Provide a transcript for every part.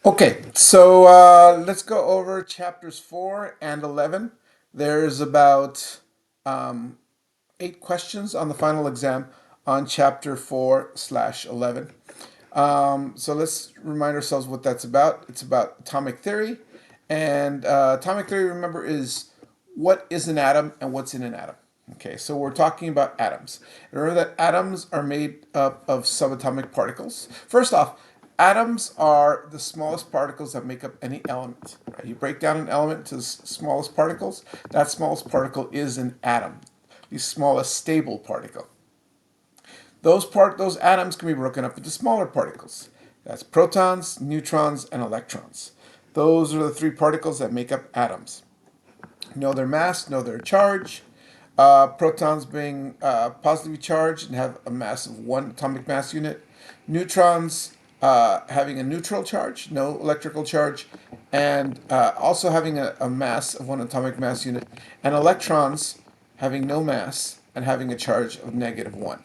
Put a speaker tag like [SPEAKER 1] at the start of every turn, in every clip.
[SPEAKER 1] Okay, so let's go over chapters 4 and 11. There's about um, 8 questions on the final exam on chapter 4/11. So let's remind ourselves what that's about. It's about atomic theory. And atomic theory, remember, is what is an atom and what's in an atom. Okay, so we're talking about atoms. Remember that atoms are made up of subatomic particles. First off, atoms are the smallest particles that make up any element. Right? You break down an element to the smallest particles, that smallest particle is an atom, the smallest stable particle. Those atoms can be broken up into smaller particles. That's protons, neutrons, and electrons. Those are the three particles that make up atoms. Know their mass, know their charge. Protons being positively charged and have a mass of 1 atomic mass unit. Neutrons having a neutral charge, no electrical charge, and also having a mass of 1 atomic mass unit. And electrons having no mass and having a charge of -1.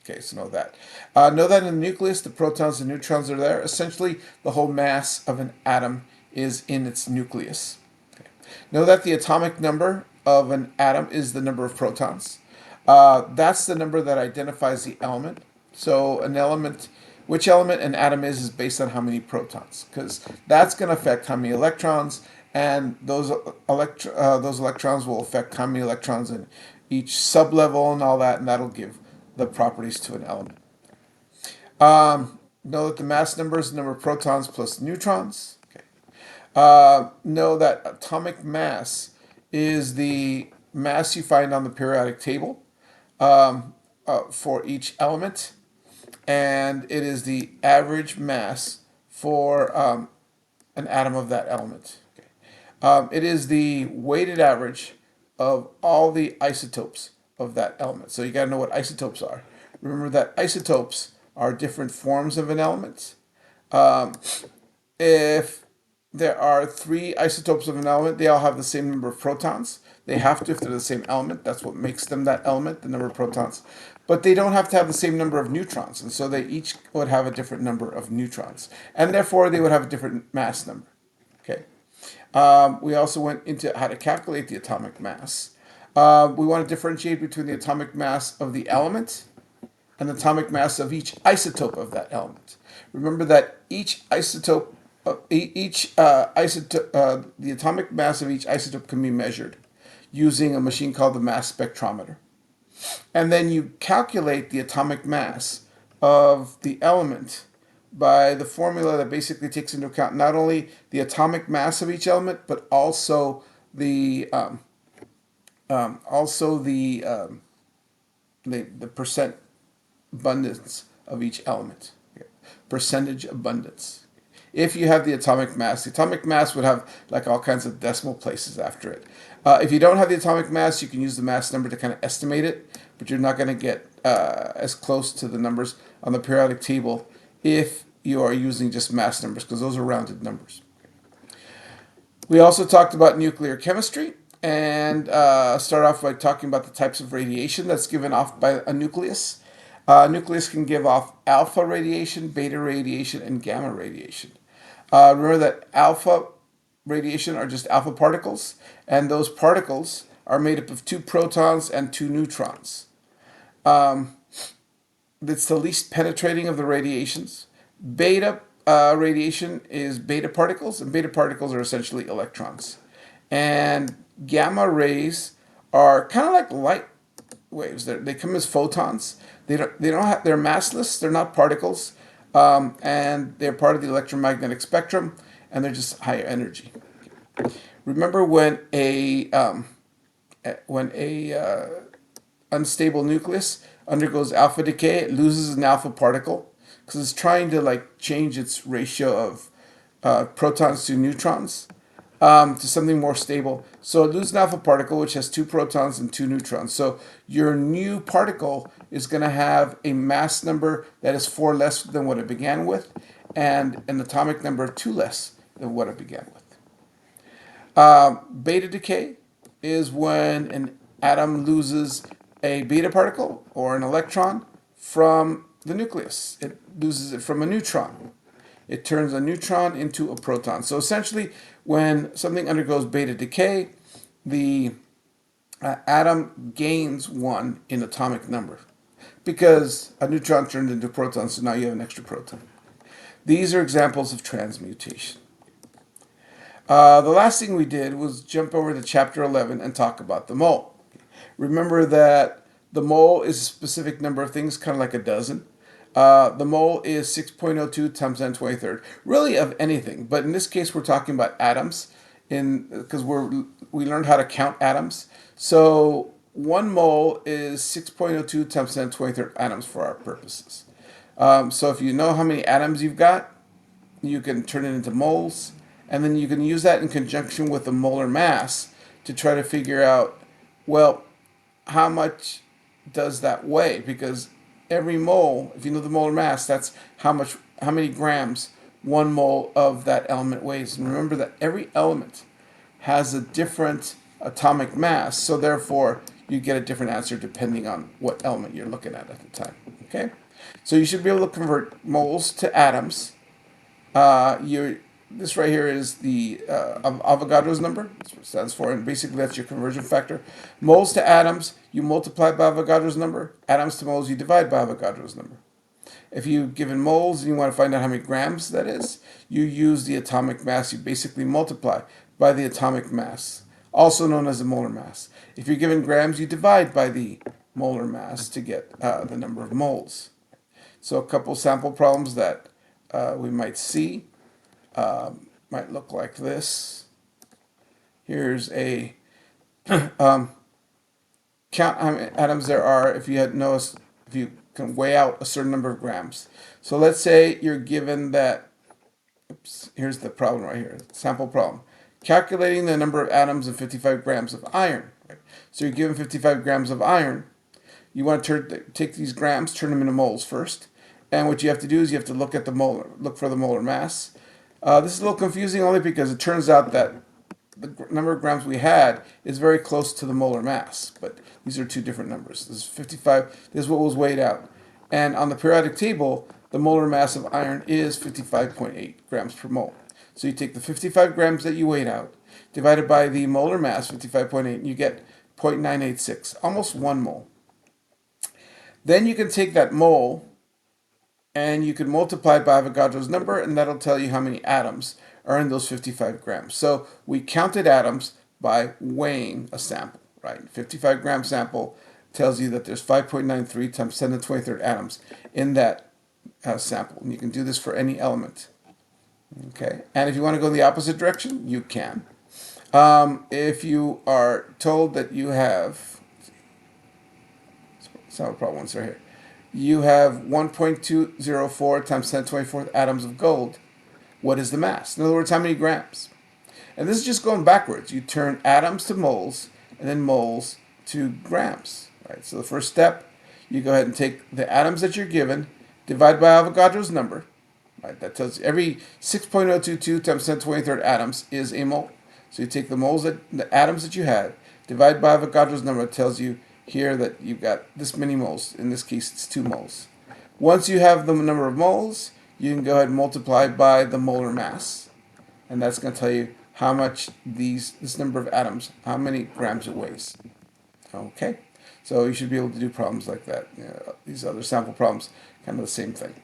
[SPEAKER 1] Okay, so know that in the nucleus, the protons and neutrons are there. Essentially, the whole mass of an atom is in its nucleus. Okay. Know that the atomic number of an atom is the number of protons. That's the number that identifies the element. So an element, which element an atom is based on how many protons, because that's going to affect how many electrons, and those electrons will affect how many electrons in each sublevel and all that, and that'll give the properties to an element. Know that the mass number is the number of protons plus neutrons. Okay. Know that atomic mass is the mass you find on the periodic table for each element, and it is the average mass for an atom of that element. Okay. It is the weighted average of all the isotopes of that element. So you got to know what isotopes are. Remember that isotopes are different forms of an element. If there are three isotopes of an element, they all have the same number of protons. They have to if they're the same element. That's what makes them that element, the number of protons. But they don't have to have the same number of neutrons. And so they each would have a different number of neutrons. And therefore, they would have a different mass number. Okay. We also went into how to calculate the atomic mass. We want to differentiate between the atomic mass of the element and the atomic mass of each isotope of that element. Remember that each isotope, the atomic mass of each isotope can be measured using a machine called the mass spectrometer. And then you calculate the atomic mass of the element by the formula that basically takes into account not only the atomic mass of each element, but also the also the percent abundance of each element. Okay. Percentage abundance. If you have the atomic mass would have like all kinds of decimal places after it. If you don't have the atomic mass, you can use the mass number to kind of estimate it, but you're not going to get as close to the numbers on the periodic table if you are using just mass numbers, because those are rounded numbers. We also talked about nuclear chemistry and start off by talking about the types of radiation that's given off by a nucleus. Nucleus can give off alpha radiation, beta radiation, and gamma radiation. Remember that alpha radiation are just alpha particles, and those particles are made up of 2 protons and 2 neutrons. It's the least penetrating of the radiations. Beta radiation is beta particles, and beta particles are essentially electrons. And gamma rays are kind of like light waves. They come as photons. They're massless. They're not particles, and they're part of the electromagnetic spectrum, and they're just higher energy. Remember when a unstable nucleus undergoes alpha decay, it loses an alpha particle because it's trying to like change its ratio of protons to neutrons to something more stable. So it loses an alpha particle, which has 2 protons and 2 neutrons. So your new particle is going to have a mass number that is 4 less than what it began with, and an atomic number 2 less than what it began with. Beta decay is when an atom loses a beta particle or an electron from the nucleus. It loses it from a neutron. It turns a neutron into a proton. So essentially, when something undergoes beta decay, the atom gains 1 in atomic number because a neutron turned into a proton, so now you have an extra proton. These are examples of transmutation. The last thing we did was jump over to chapter 11 and talk about the mole. Remember that the mole is a specific number of things, kind of like a dozen. The mole is 6.02 times 10 to the 23rd, really of anything. But in this case, we're talking about atoms, because we learned how to count atoms. So 1 mole is 6.02 times 10 to the 23rd atoms for our purposes. So if you know how many atoms you've got, you can turn it into moles, and then you can use that in conjunction with the molar mass to try to figure out, well, how much does that weigh? Because every mole, if you know the molar mass, that's how many grams 1 mole of that element weighs. And remember that every element has a different atomic mass, so therefore you get a different answer depending on what element you're looking at the time. Okay, so you should be able to convert moles to atoms. This right here is the Avogadro's number. That's what it stands for, and basically that's your conversion factor. Moles to atoms, you multiply by Avogadro's number. Atoms to moles, you divide by Avogadro's number. If you've given moles and you want to find out how many grams that is, you use the atomic mass. You basically multiply by the atomic mass, also known as the molar mass. If you're given grams, you divide by the molar mass to get the number of moles. So a couple sample problems that we might see might look like this. Here's a count how many atoms there are if you had noticed, if you can weigh out a certain number of grams. So let's say you're given that, oops, here's the problem right here, sample problem. Calculating the number of atoms in 55 grams of iron. Right? So you're given 55 grams of iron. You want to take these grams, turn them into moles first. And what you have to do is you have to look for the molar mass. This is a little confusing only because it turns out that the number of grams we had is very close to the molar mass, but these are two different numbers. This is 55, this is what was weighed out. And on the periodic table, the molar mass of iron is 55.8 grams per mole. So you take the 55 grams that you weighed out, divided by the molar mass, 55.8, and you get 0.986, almost 1 mole. Then you can take that mole and you can multiply it by Avogadro's number, and that'll tell you how many atoms are in those 55 grams. So we counted atoms by weighing a sample, right? 55 gram sample tells you that there's 5.93 times 10 to the 23rd atoms in that sample. And you can do this for any element. Okay, and if you want to go in the opposite direction, you can. If you are told that you have, some problem ones right here, you have 1.204 times 10 to the 24th atoms of gold. What is the mass? In other words, how many grams? And this is just going backwards. You turn atoms to moles and then moles to grams. Right? So the first step, you go ahead and take the atoms that you're given, divide by Avogadro's number. Right? That tells you every 6.022 times 10 to the 23rd atoms is a mole. So you take the atoms that you had, divide by Avogadro's number. It tells you here that you've got this many moles. In this case, it's 2 moles. Once you have the number of moles, you can go ahead and multiply by the molar mass, and that's going to tell you how much this number of atoms, how many grams it weighs. Okay, so you should be able to do problems like that. These other sample problems, kind of the same thing.